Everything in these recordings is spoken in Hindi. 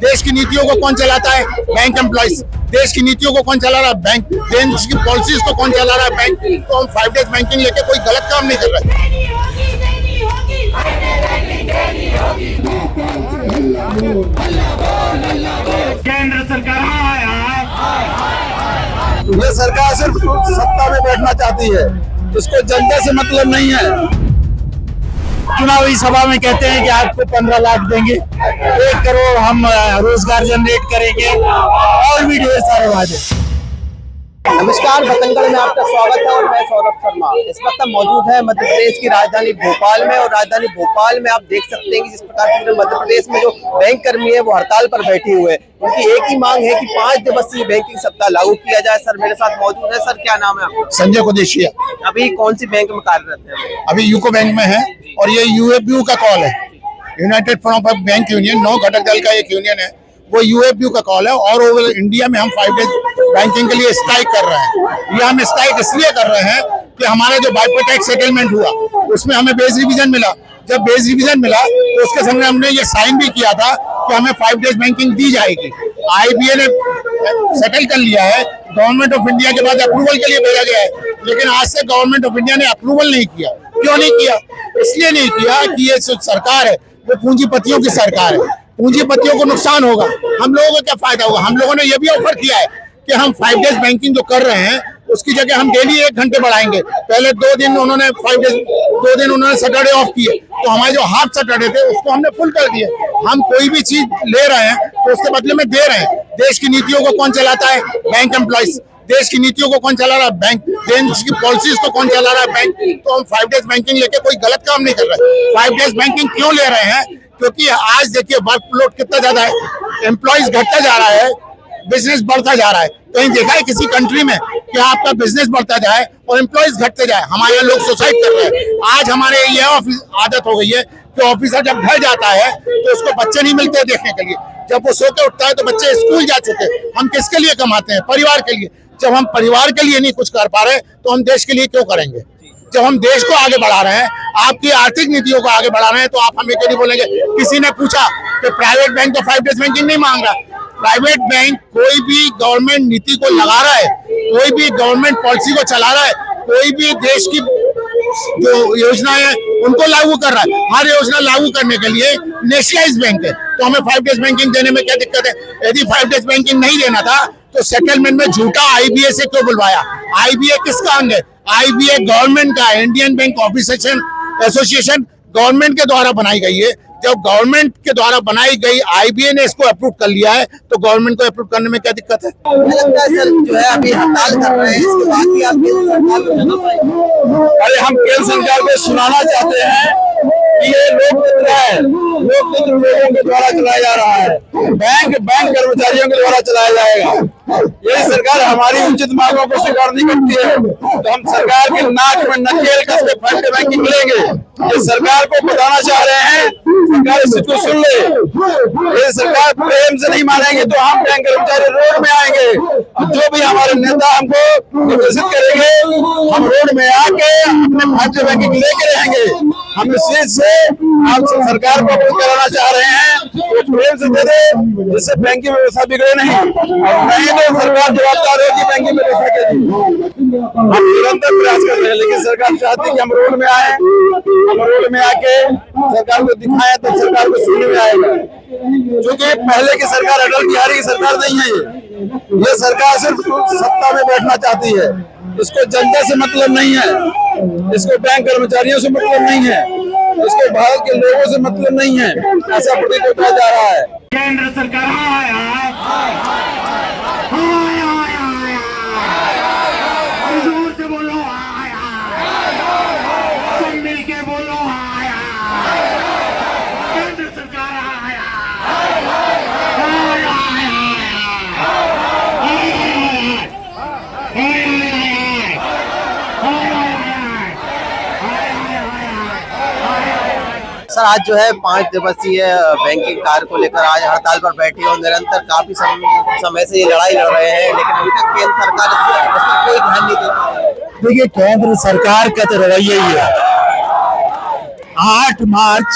देश की नीतियों को कौन चलाता है? Bank employees. देश की नीतियों को कौन चला रहा है? बैंक। देश की पॉलिसीज को कौन चला रहा है? बैंक। तो हम 5 डेज बैंकिंग लेके कोई गलत काम नहीं कर रहे। केंद्र सरकार ये सरकार सिर्फ सत्ता में बैठना चाहती है, इसको जनता से मतलब नहीं है। चुनावी सभा में कहते हैं कि आपको 15 लाख देंगे, 1 करोड़ हम रोजगार जनरेट करेंगे और भी ढेर सारे वादे। नमस्कार, बतंगड़ में आपका स्वागत है और मैं सौरभ शर्मा। इस वक्त हम मौजूद है मध्य प्रदेश की राजधानी भोपाल में और राजधानी भोपाल में आप देख सकते हैं कि जिस प्रकार पूरे मध्य प्रदेश में जो बैंक कर्मी है वो हड़ताल पर बैठे हुए हैं। उनकी एक ही मांग है कि 5 दिवसीय बैंकिंग सप्ताह लागू किया जाए। सर मेरे साथ मौजूद है। सर क्या नाम है आपका? संजय कुदेशिया। अभी कौन सी बैंक में कार्यरत है? अभी यूको बैंक में है और ये यूएफबीयू का कॉल है, United front of bank union. 9 घटक दल का एक यूनियन है, वो यूएफबीयू का कॉल है। और ओवर इंडिया में हम 5 डेज बैंकिंग के लिए स्ट्राइक कर रहे हैं। ये हम स्ट्राइक इसलिए कर रहे हैं कि हमारा जो बाइपोटेक्स सेटलमेंट हुआ उसमें हमें बेस रिवीजन मिला। जब बेस रिवीजन मिला तो उसके संग हमने ये साइन भी किया था कि हमें 5 डेज बैंकिंग दी जाएगी। आईबीए ने सेटल कर लिया है, गवर्नमेंट ऑफ इंडिया के बाद अप्रूवल के लिए भेजा गया है, लेकिन आज से गवर्नमेंट ऑफ इंडिया ने अप्रूवल नहीं किया। क्यों नहीं किया? इसलिए नहीं किया कि ये जो सरकार है वो पूंजीपतियों की सरकार है। पूंजीपतियों को नुकसान होगा, हम लोगों को क्या फायदा होगा? हम लोगों ने ये भी ऑफर किया है कि हम 5 डेज बैंकिंग जो कर रहे हैं उसकी जगह हम डेली 1 घंटे बढ़ाएंगे। पहले 2 दिन उन्होंने 5 डेज 2 दिन उन्होंने सैटरडे ऑफ किए, तो हमारे जो हाफ सैटरडे थे उसको हमने फुल कर दिए। हम कोई भी चीज ले रहे हैं तो उसके बदले में दे रहे हैं। देश की नीतियों को कौन चलाता है? Bank employees. देश की नीतियों को कौन चला रहा है? बैंक। देश की पॉलिसीज को कौन चला रहा है? बैंक। तो हम 5 डेज बैंकिंग लेके कोई गलत काम नहीं कर रहे। 5 डेज बैंकिंग क्यों ले रहे हैं? क्योंकि आज देखिए वर्कलोड कितना ज्यादा है, एम्प्लॉइज घटता जा रहा है, बिजनेस बढ़ता जा रहा है। कहीं देखा है किसी कंट्री में कि आपका बिजनेस बढ़ता जाए और एम्प्लॉइज घटते जाए? हमारे यहाँ लोग सुसाइड कर रहे हैं। आज हमारे ये आदत हो गई है कि ऑफिसर जब घर जाता है तो उसको बच्चे नहीं मिलते देखने के लिए। जब वो सो के उठता है तो बच्चे स्कूल जा चुके। हम किसके लिए कमाते हैं? परिवार के लिए। जब हम परिवार के लिए नहीं कुछ कर पा रहे तो हम देश के लिए क्यों करेंगे? जब हम देश को आगे बढ़ा रहे हैं, आपकी आर्थिक नीतियों को आगे बढ़ा रहे हैं, तो आप हमें क्यों नहीं बोलेंगे? किसी ने पूछा कि प्राइवेट बैंक तो 5 डेज बैंकिंग नहीं मांग रहा। प्राइवेट बैंक कोई भी गवर्नमेंट नीति को लगा रहा है, कोई भी गवर्नमेंट पॉलिसी को चला रहा है, कोई भी देश की जो योजनाएं हैं उनको लागू कर रहा है। हर योजना लागू करने के लिए नेशनलाइज बैंक है, तो हमें 5 डेज बैंकिंग देने में क्या दिक्कत है? यदि 5 डेज बैंकिंग नहीं देना था तो सेटलमेंट में झूठा आईबीए से क्यों बुलवाया? आईबीए किसका अंग है? आईबीए गवर्नमेंट का, Indian bank officers association government के द्वारा बनाई गई है। जब गवर्नमेंट के द्वारा बनाई गई आईबीए ने इसको अप्रूव कर लिया है तो गवर्नमेंट को अप्रूव करने में क्या दिक्कत है? मुझे लगता है सर जो है अभी हड़ताल कर रहे हैं, इसके बाद भी आप केंद्र सरकार को जगा पाएंगे? अरे हम केंद्र सरकार को सुनाना चाहते हैं कि ये लोकतंत्र है, लोकतंत्र लोगों के द्वारा चलाया जा रहा है, बैंक कर्मचारियों के द्वारा चलाया जाएगा। यदि सरकार हमारी उचित मांगों को स्वीकार नहीं करती है तो हम सरकार के नाक में नकेल कस के 5 डेज बैंकिंग लेंगे। ये सरकार को बताना चाह रहे हैं, सरकार इस चीज को सुन ले। यदि सरकार प्रेम से नहीं मानेंगे तो हम बैंक कर्मचारी रोड में आएंगे। जो भी हमारे नेता हमको निर्देशित करेंगे हम रोड में आके अपने 5 डेज बैंकिंग लेके रहेंगे। हम इस चीज से आप सरकार को अवगत कराना चाह रहे हैं, वो प्रेम से दे दे जिससे बैंकिंग व्यवस्था बिगड़े नहीं, और नहीं तो सरकार जवाबदार होगी बैंकिंग व्यवस्था के लिए। हम निरंतर प्रयास कर रहे हैं, लेकिन सरकार चाहती है कि हम रोड में आए, हम रोड में आके सरकार को दिखाएं तो सरकार को सुनने में आएगा। क्योंकि पहले की सरकार अटल बिहारी की सरकार नहीं है। ये सरकार सिर्फ सत्ता में बैठना चाहती है, इसको जनता से मतलब नहीं है, इसको बैंक कर्मचारियों से मतलब नहीं है, इसको भारत के लोगों से मतलब नहीं है, ऐसा प्रतीत होता जा रहा है। केंद्र सरकार जोर से बोलो, सब मिलके बोलो, केंद्र सरकार सर आज जो है 5 दिवसीय बैंकिंग कार्य को लेकर आज हड़ताल पर बैठी और निरंतर काफी समय से ये लड़ाई लड़ रहे हैं, लेकिन अभी तक केंद्र सरकार इस पर कोई ध्यान नहीं देती। देखिए केंद्र सरकार का तो रवैया ही है। 8 मार्च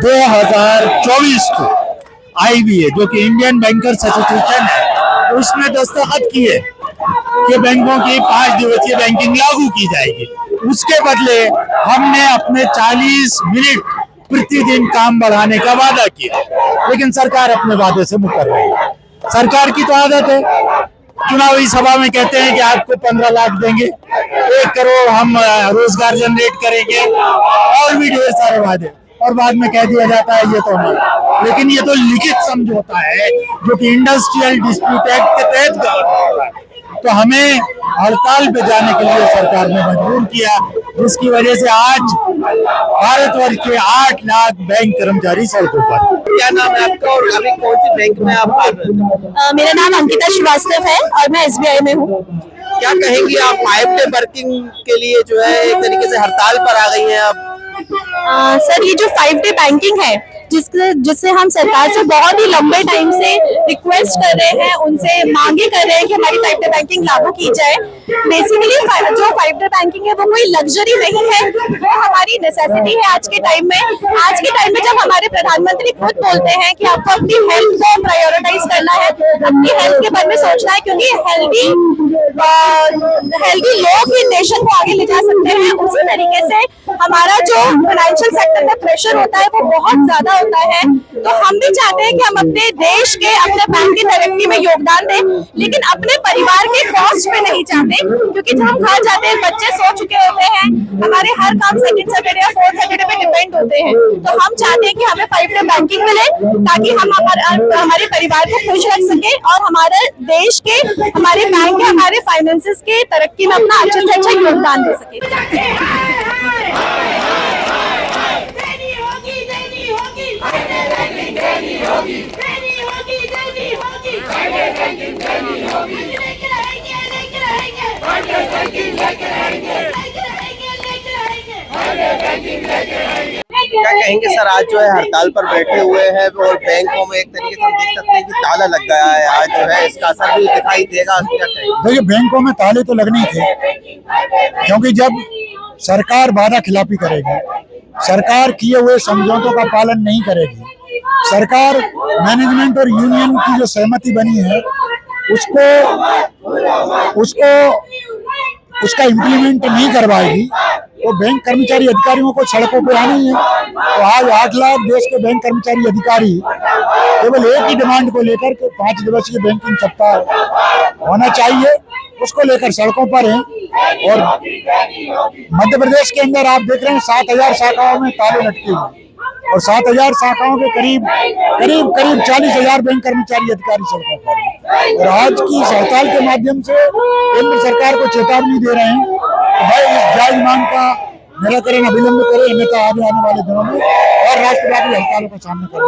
2024 को IBA जो कि इंडियन बैंकर्स एसोसिएशन है, उसने दस्तखत किए कि बैंकों की 5 दिवसीय बैंकिंग लागू की जाएगी। उसके बदले हमने अपने 40 मिनट प्रतिदिन काम बढ़ाने का वादा किया, लेकिन सरकार अपने वादे से मुकर रही है। सरकार की तो आदत है, चुनावी सभा में कहते हैं कि आपको 15 लाख देंगे, 1 करोड़ हम रोजगार जनरेट करेंगे और भी ढेर सारे वादे, और बाद में कह दिया जाता है ये तो नहीं। लेकिन ये तो लिखित समझौता है जो कि इंडस्ट्रियल डिस्प्यूट एक्ट के तहत गवर्न होता है। तो हमें हड़ताल पे जाने के लिए सरकार ने मजबूर किया, जिसकी वजह से आज भारतवर्ष के 8 लाख बैंक कर्मचारी सड़कों पर। क्या नाम है आपका और अभी कौन सी बैंक में आप कार्यरत हैं? मेरा नाम अंकिता श्रीवास्तव है और मैं SBI में हूँ। क्या कहेंगी आप 5 डे वर्किंग के लिए जो है एक तरीके से हड़ताल पर आ गई हैं आप? सर, ये जो 5 डे बैंकिंग है जिससे हम सरकार से बहुत ही लंबे टाइम से रिक्वेस्ट कर रहे हैं, उनसे मांगे कर रहे हैं कि हमारी 5 डे बैंकिंग लागू की जाए। बेसिकली जो 5 डे बैंकिंग है वो कोई लग्जरी नहीं है, वो हमारी नेसेसिटी है आज के टाइम में। आज के टाइम में जब हमारे प्रधानमंत्री खुद बोलते हैं कि आपको अपनी हेल्थ को प्रायोरिटाइज करना है, अपनी हेल्थ के बारे में सोचना है, क्योंकि हेल्दी लोग ही नेशन को आगे ले जा सकते हैं। उसी तरीके से हमारा जो फाइनेंशियल सेक्टर में प्रेशर होता है वो बहुत ज्यादा होता है। तो हम भी चाहते हैं कि हम अपने देश के, अपने बैंक की तरक्की में योगदान दें, लेकिन अपने परिवार के कॉस्ट पे नहीं चाहते, क्योंकि जब हम घर जाते हैं बच्चे सो चुके होते हैं, हमारे हर काम सेकंड सैटरडे या 4th सैटरडे पे डिपेंड होते हैं। तो हम चाहते हैं कि हमें 5 डे बैंकिंग मिले ताकि हम हमारे परिवार को खुश रख सके और हमारे देश के, हमारे बैंक के, हमारे फाइनेंसेस के तरक्की में अपना अच्छे से अच्छा योगदान दे सके। क्या कहेंगे सर, आज जो है हड़ताल पर बैठे हुए हैं और बैंकों में एक तरीके से हम देख सकते हैं कि ताला लग गया है, आज जो है इसका असर भी दिखाई देगा। क्या कहेंगे? देखिए, बैंकों में ताले तो लगने ही थे, क्योंकि जब सरकार वादा खिलाफी करेगी, सरकार किए हुए समझौतों का पालन नहीं करेगी, सरकार मैनेजमेंट और यूनियन की जो सहमति बनी है उसका इम्प्लीमेंट नहीं करवाएगी, तो बैंक कर्मचारी अधिकारियों को सड़कों पर आना ही है। तो आज 8 लाख देश के बैंक कर्मचारी अधिकारी केवल एक ही डिमांड को लेकर के 5 दिवसीय बैंकिंग सप्ताह होना चाहिए, उसको लेकर सड़कों पर हैं। और मध्य प्रदेश के अंदर आप देख रहे हैं 7,000 शाखाओं में ताले लटके हुए, और 7,000 शाखाओं के करीब 40,000 बैंक कर्मचारी अधिकारी सड़कों पर हैं। और आज की इस हड़ताल के माध्यम से केंद्र सरकार को चेतावनी दे रहे हैं कि भाई इस जायज मांग का निराकरण अविलंब करे, अन्यथा आने वाले दिनों में और राष्ट्रव्यापी हड़तालों का सामना करना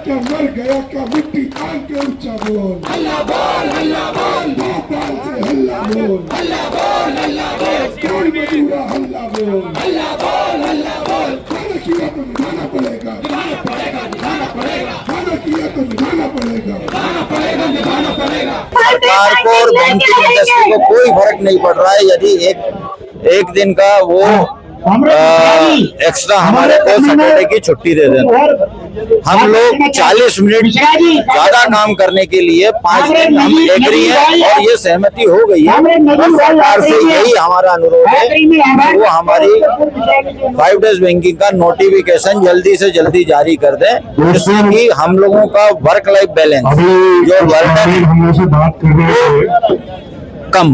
क्या मर गया क्या मिट्टी तान के ऊंचा बोल, हल्ला बोल, हल्ला बोल, भोपाल से हल्ला बोल, हल्ला बोल, हल्ला बोल, कौन बनेगा हल्ला बोल, हल्ला बोल, हल्ला बोल। खाना किया तो निभाना पड़ेगा, निभाना पड़ेगा, निभाना पड़ेगा, खाना किया तो निभाना पड़ेगा, निभाना पड़ेगा, निभाना पड़ेगा। सरकार को और बैंकिंग इंडस्ट्री को कोई फर्क नहीं पड़ रहा है यदि एक दिन का वो एक्स्ट्रा हमारे को सैटरडे की छुट्टी दे देना। हम लोग 40 मिनट ज्यादा काम करने के लिए 5 दिन हम एग्री हैं और ये सहमति हो गई है। और सरकार से यही हमारा अनुरोध है कि वो हमारी 5 डेज बैंकिंग का नोटिफिकेशन जल्दी से जल्दी जारी कर दें, जिससे कि हम लोगों का वर्क लाइफ बैलेंस जो वर्क हम लोग से बात कर रहे हैं कम